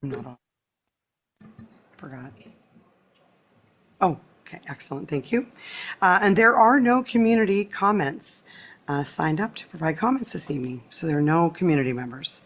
Not on. Forgot. Oh, okay, excellent, thank you. And there are no community comments signed up to provide comments this evening, so there are no community members.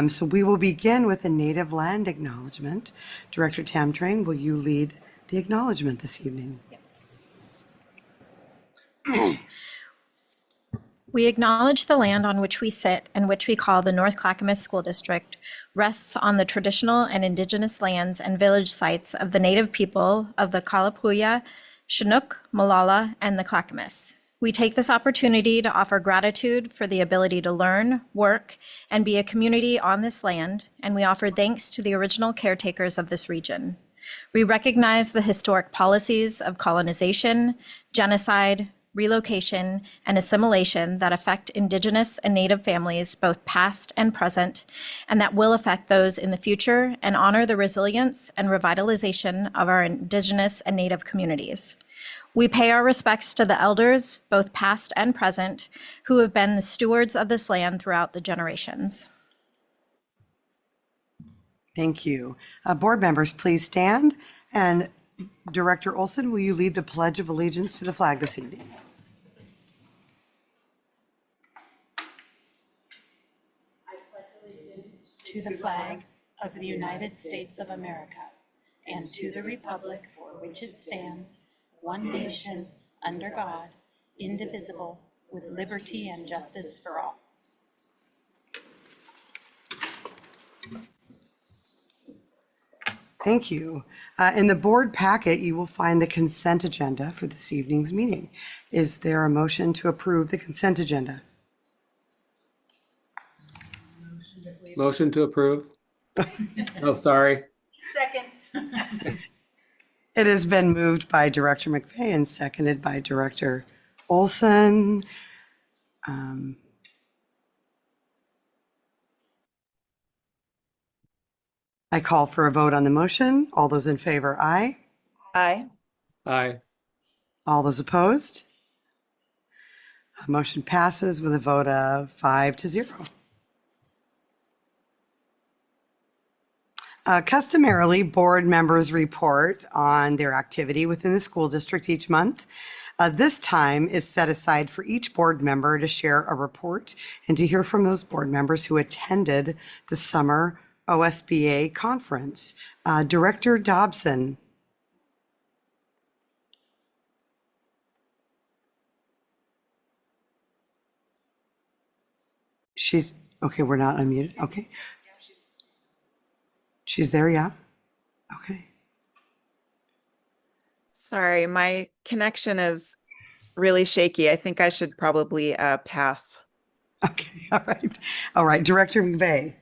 So we will begin with a native land acknowledgement. Director Tamtrang, will you lead the acknowledgement this evening? We acknowledge the land on which we sit and which we call the North Clackamas School District rests on the traditional and indigenous lands and village sites of the native people of the Kalapuya, Chinook, Molalla, and the Clackamas. We take this opportunity to offer gratitude for the ability to learn, work, and be a community on this land, and we offer thanks to the original caretakers of this region. We recognize the historic policies of colonization, genocide, relocation, and assimilation that affect Indigenous and Native families, both past and present, and that will affect those in the future, and honor the resilience and revitalization of our Indigenous and Native communities. We pay our respects to the elders, both past and present, who have been the stewards of this land throughout the generations. Thank you. Board members, please stand. And Director Olson, will you lead the Pledge of Allegiance to the flag this evening? To the flag of the United States of America and to the republic for which it stands, one nation, under God, indivisible, with liberty and justice for all. Thank you. In the board packet, you will find the consent agenda for this evening's meeting. Is there a motion to approve the consent agenda? Motion to approve. Oh, sorry. Second. It has been moved by Director McVeigh and seconded by Director Olson. I call for a vote on the motion. All those in favor, aye. Aye. Aye. All those opposed? Motion passes with a vote of 5-0. Customarily, board members report on their activity within the school district each month. This time is set aside for each board member to share a report and to hear from those board members who attended the summer OSBA conference. Director Dobson. She's, okay, we're not unmuted, okay. She's there, yeah? Okay. Sorry, my connection is really shaky. I think I should probably pass. Okay, all right. All right, Director McVeigh.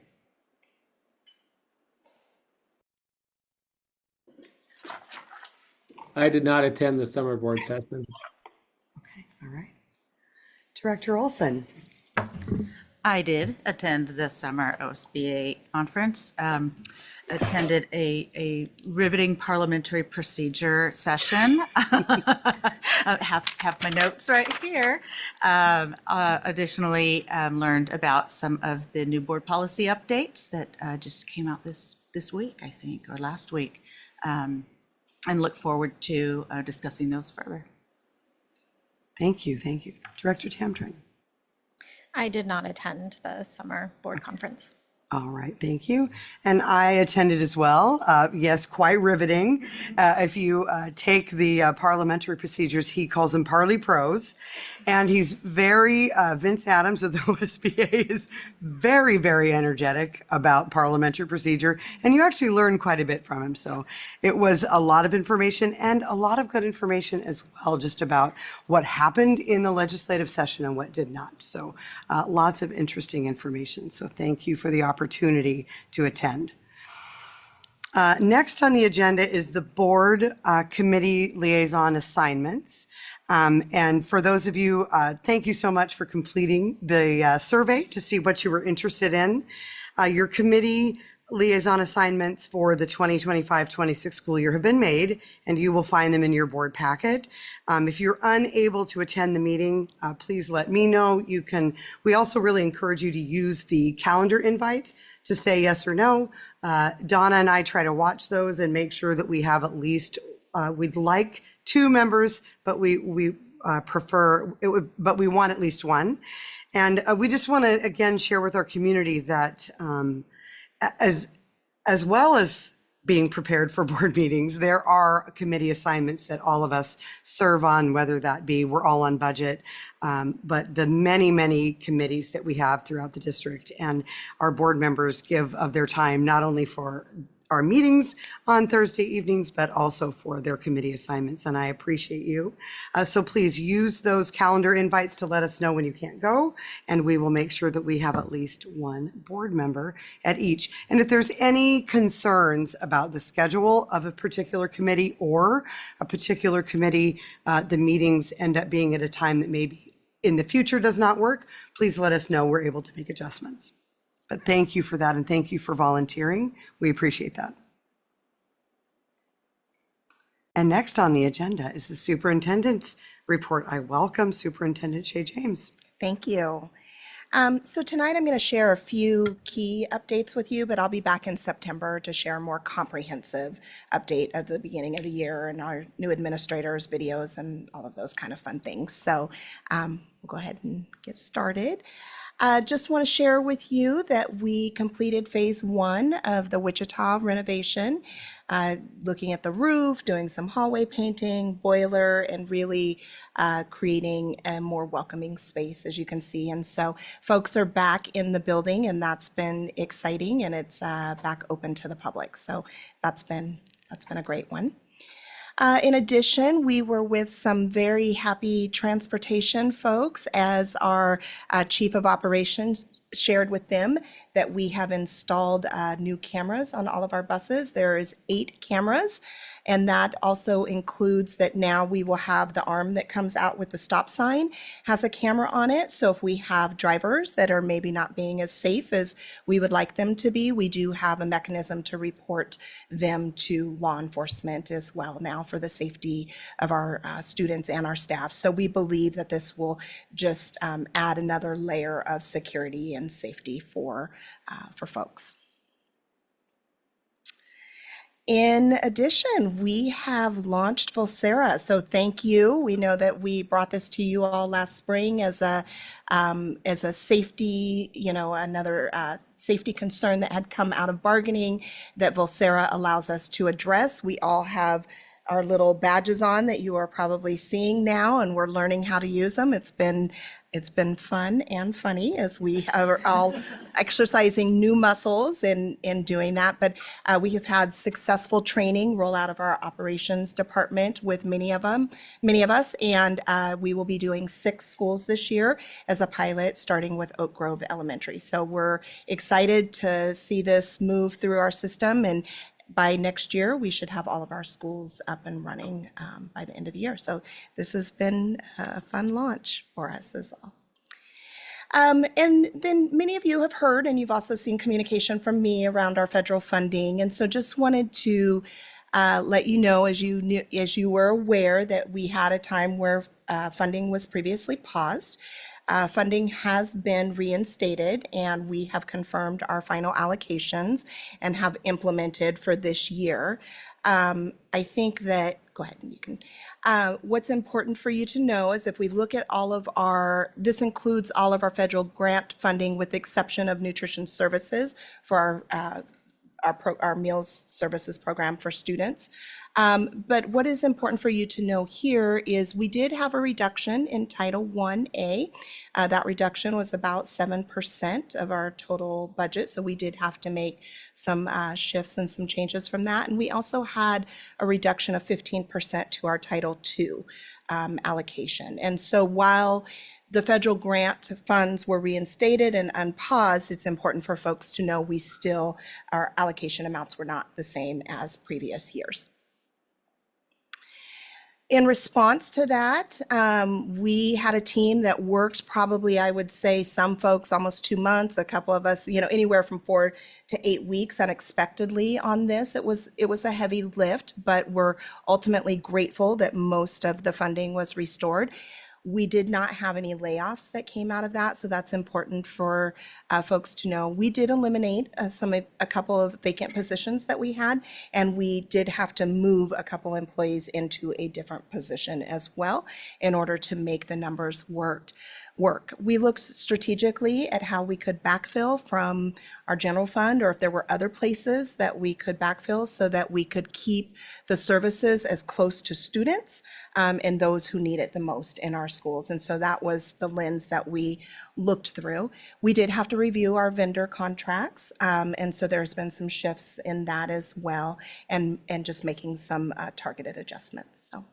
I did not attend the summer board session. Okay, all right. Director Olson. I did attend the summer OSBA conference, attended a riveting parliamentary procedure session. I have my notes right here. Additionally, learned about some of the new board policy updates that just came out this week, I think, or last week, and look forward to discussing those further. Thank you, thank you. Director Tamtrang. I did not attend the summer board conference. All right, thank you. And I attended as well. Yes, quite riveting. If you take the parliamentary procedures, he calls them Parley Pros. And he's very, Vince Adams of the OSBA is very, very energetic about parliamentary procedure. And you actually learn quite a bit from him. So it was a lot of information and a lot of good information as well, just about what happened in the legislative session and what did not. So lots of interesting information. So thank you for the opportunity to attend. Next on the agenda is the board committee liaison assignments. And for those of you, thank you so much for completing the survey to see what you were interested in. Your committee liaison assignments for the 2025-26 school year have been made, and you will find them in your board packet. If you're unable to attend the meeting, please let me know. We also really encourage you to use the calendar invite to say yes or no. Donna and I try to watch those and make sure that we have at least, we'd like 2 members, but we prefer, but we want at least 1. And we just want to, again, share with our community that as well as being prepared for board meetings, there are committee assignments that all of us serve on, whether that be we're all on budget, but the many, many committees that we have throughout the district, and our board members give of their time not only for our meetings on Thursday evenings, but also for their committee assignments, and I appreciate you. So please use those calendar invites to let us know when you can't go, and we will make sure that we have at least 1 board member at each. And if there's any concerns about the schedule of a particular committee or a particular committee, the meetings end up being at a time that maybe in the future does not work, please let us know. We're able to make adjustments. But thank you for that, and thank you for volunteering. We appreciate that. And next on the agenda is the superintendent's report. I welcome Superintendent Shay James. Thank you. So tonight I'm going to share a few key updates with you, but I'll be back in September to share a more comprehensive update at the beginning of the year and our new administrators, videos, and all of those kind of fun things. So we'll go ahead and get started. Just want to share with you that we completed phase 1 of the Wichita renovation, looking at the roof, doing some hallway painting, boiler, and really creating a more welcoming space, as you can see. And so folks are back in the building, and that's been exciting, and it's back open to the public. So that's been a great one. In addition, we were with some very happy transportation folks as our chief of operations shared with them that we have installed new cameras on all of our buses. There's 8 cameras, and that also includes that now we will have the arm that comes out with the stop sign has a camera on it. So if we have drivers that are maybe not being as safe as we would like them to be, we do have a mechanism to report them to law enforcement as well now for the safety of our students and our staff. So we believe that this will just add another layer of security and safety for folks. In addition, we have launched Volsera. So thank you. We know that we brought this to you all last spring as a safety, another safety concern that had come out of bargaining that Volsera allows us to address. We all have our little badges on that you are probably seeing now, and we're learning how to use them. It's been fun and funny as we are all exercising new muscles in doing that. But we have had successful training roll out of our operations department with many of us, and we will be doing 6 schools this year as a pilot, starting with Oak Grove Elementary. So we're excited to see this move through our system, and by next year, we should have all of our schools up and running by the end of the year. So this has been a fun launch for us as well. And then many of you have heard, and you've also seen communication from me around our federal funding. And so just wanted to let you know, as you were aware, that we had a time where funding was previously paused. Funding has been reinstated, and we have confirmed our final allocations and have implemented for this year. I think that, go ahead and you can, what's important for you to know is if we look at all of this includes all of our federal grant funding with the exception of nutrition services for our meals services program for students. But what is important for you to know here is we did have a reduction in Title 1A. That reduction was about 7% of our total budget. So we did have to make some shifts and some changes from that. And we also had a reduction of 15% to our Title II allocation. And so while the federal grant funds were reinstated and unpaused, it's important for folks to know our allocation amounts were not the same as previous years. In response to that, we had a team that worked probably, I would say, some folks almost 2 months, a couple of us, anywhere from 4 to 8 weeks unexpectedly on this. It was a heavy lift, but we're ultimately grateful that most of the funding was restored. We did not have any layoffs that came out of that, so that's important for folks to know. We did eliminate a couple of vacant positions that we had, and we did have to move a couple employees into a different position as well in order to make the numbers work. We looked strategically at how we could backfill from our general fund, or if there were other places that we could backfill so that we could keep the services as close to students and those who need it the most in our schools. And so that was the lens that we looked through. We did have to review our vendor contracts, and so there's been some shifts in that as well, and just making some targeted adjustments. So.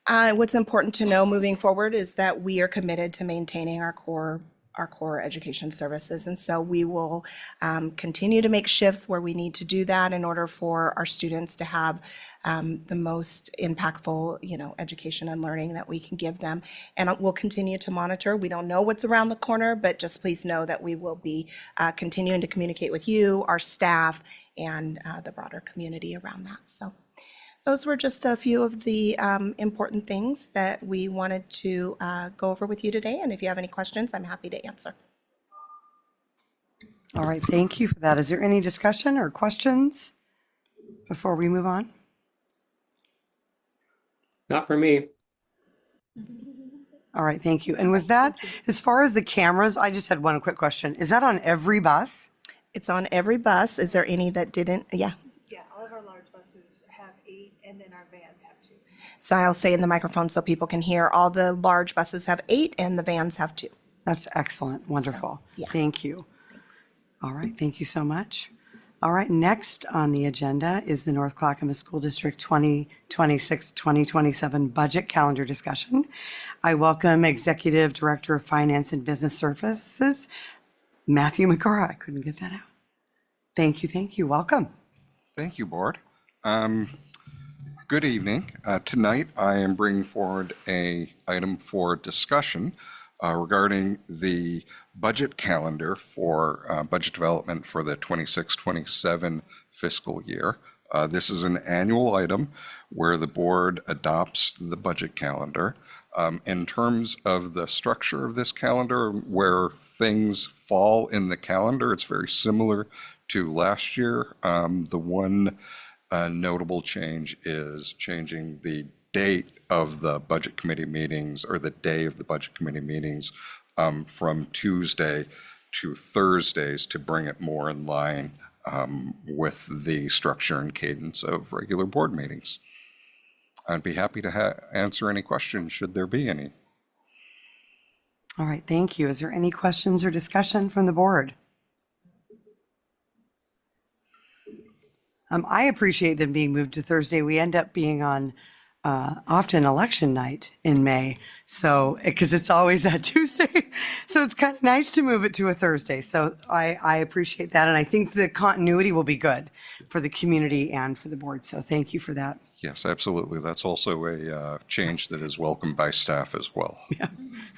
What's important to know moving forward is that we are committed to maintaining our core education services. And so we will continue to make shifts where we need to do that in order for our students to have the most impactful, education and learning that we can give them. And we'll continue to monitor. We don't know what's around the corner, but just please know that we will be continuing to communicate with you, our staff, and the broader community around that. So. Those were just a few of the important things that we wanted to go over with you today. And if you have any questions, I'm happy to answer. All right, thank you for that. Is there any discussion or questions before we move on? Not for me. All right, thank you. And was that, as far as the cameras, I just had one quick question. Is that on every bus? It's on every bus. Is there any that didn't? Yeah. Yeah, all of our large buses have 8, and then our vans have 2. So I'll say in the microphone so people can hear. All the large buses have 8 and the vans have 2. That's excellent. Wonderful. yeah. Thank you. All right, thank you so much. All right, next on the agenda is the North Clackamas School District 2026-2027 budget calendar discussion. I welcome Executive Director of Finance and Business Services, Matthew McCara. I couldn't get that out. Thank you. Welcome. Thank you, Board. Good evening. Tonight, I am bringing forward a item for discussion regarding the budget calendar for budget development for the 26-27 fiscal year. This is an annual item where the board adopts the budget calendar. In terms of the structure of this calendar, where things fall in the calendar, it's very similar to last year. The one notable change is changing the date of the budget committee meetings, or the day of the budget committee meetings, from Tuesday to Thursdays to bring it more in line with the structure and cadence of regular board meetings. I'd be happy to answer any questions, should there be any. All right, thank you. Is there any questions or discussion from the board? I appreciate them being moved to Thursday. We end up being on often election night in May, so because it's always that Tuesday, so it's kind of nice to move it to a Thursday. So I appreciate that, and I think the continuity will be good for the community and for the board. So thank you for that. Yes, absolutely. That's also a change that is welcomed by staff as well.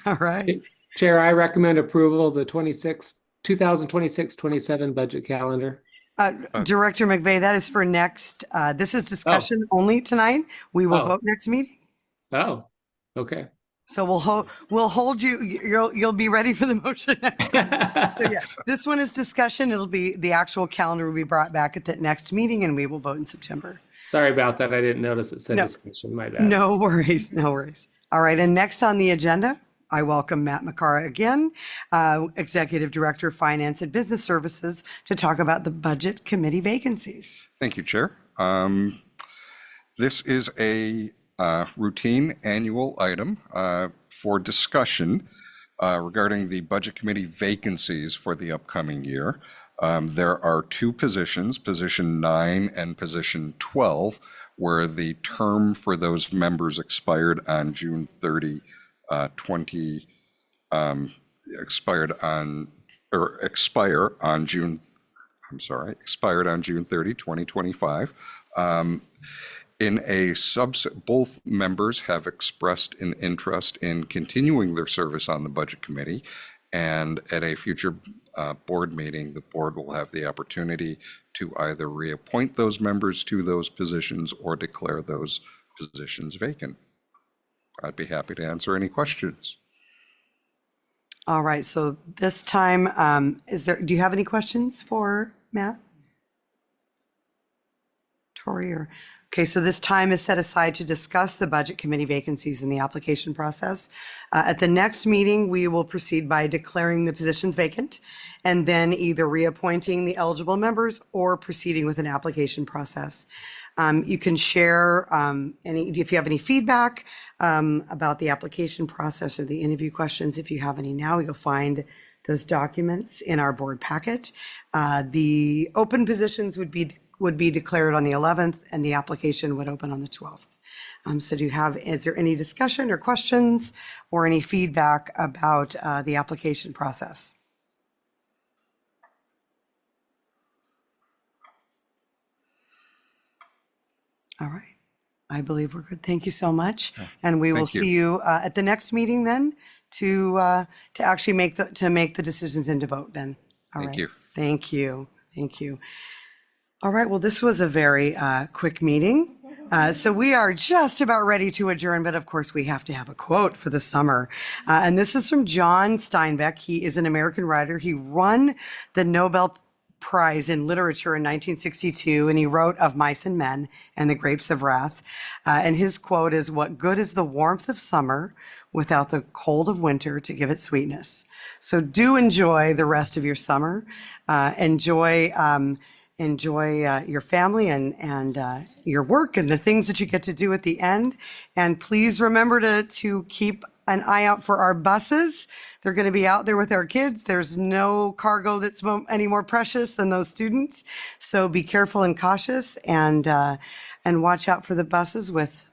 All right. Chair, I recommend approval of the 2026-27 budget calendar. Director McVeigh, that is for next. This is discussion only tonight. We will vote next meeting. Oh, okay. So we'll hold you. You'll be ready for the motion next time. So yeah, this one is discussion. It'll be the actual calendar will be brought back at the next meeting, and we will vote in September. Sorry about that. I didn't notice it said No. discussion. My bad. No worries. No worries. All right. And next on the agenda, I welcome Matt McCara again, Executive Director of Finance and Business Services, to talk about the budget committee vacancies. Thank you, Chair. This is a routine annual item for discussion regarding the budget committee vacancies for the upcoming year. There are 2 positions, position 9 and position 12, where the term for those members expired on June 30, expired on June 30, 2025. both members have expressed an interest in continuing their service on the Budget Committee. And at a future board meeting, the board will have the opportunity to either reappoint those members to those positions or declare those positions vacant. I'd be happy to answer any questions. All right, so this time, do you have any questions for Matt? Tori, or, okay, so this time is set aside to discuss the Budget Committee vacancies in the application process. At the next meeting, we will proceed by declaring the positions vacant and then either reappointing the eligible members or proceeding with an application process. You can share if you have any feedback about the application process or the interview questions. If you have any now, you'll find those documents in our board packet. The open positions would be declared on the 11th, and the application would open on the 12th. So is there any discussion or questions or any feedback about the application process? All right. I believe we're good. Thank you so much. And we will Thank you. see you at the next meeting then to actually make the decisions and to vote then. All Thank right. you. Thank you. Thank you. All right. Well, this was a very quick meeting. So we are just about ready to adjourn, but of course we have to have a quote for the summer. And this is from John Steinbeck. He is an American writer. He won the Nobel Prize in Literature in 1962, and he wrote Of Mice and Men and the Grapes of Wrath. And his quote is, "What good is the warmth of summer without the cold of winter to give it sweetness?" So do enjoy the rest of your summer. Enjoy your family and your work and the things that you get to do at the end. And please remember to keep an eye out for our buses. They're going to be out there with our kids. There's no cargo that's any more precious than those students. So be careful and cautious, and watch out for the buses with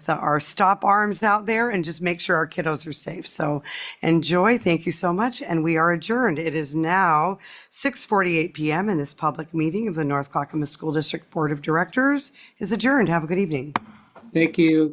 our stop arms out there, and just make sure our kiddos are safe. So enjoy. Thank you so much. And we are adjourned. It is now 6:48 p.m. and this public meeting of the North Clackamas School District Board of Directors is adjourned. Have a good evening. Thank you.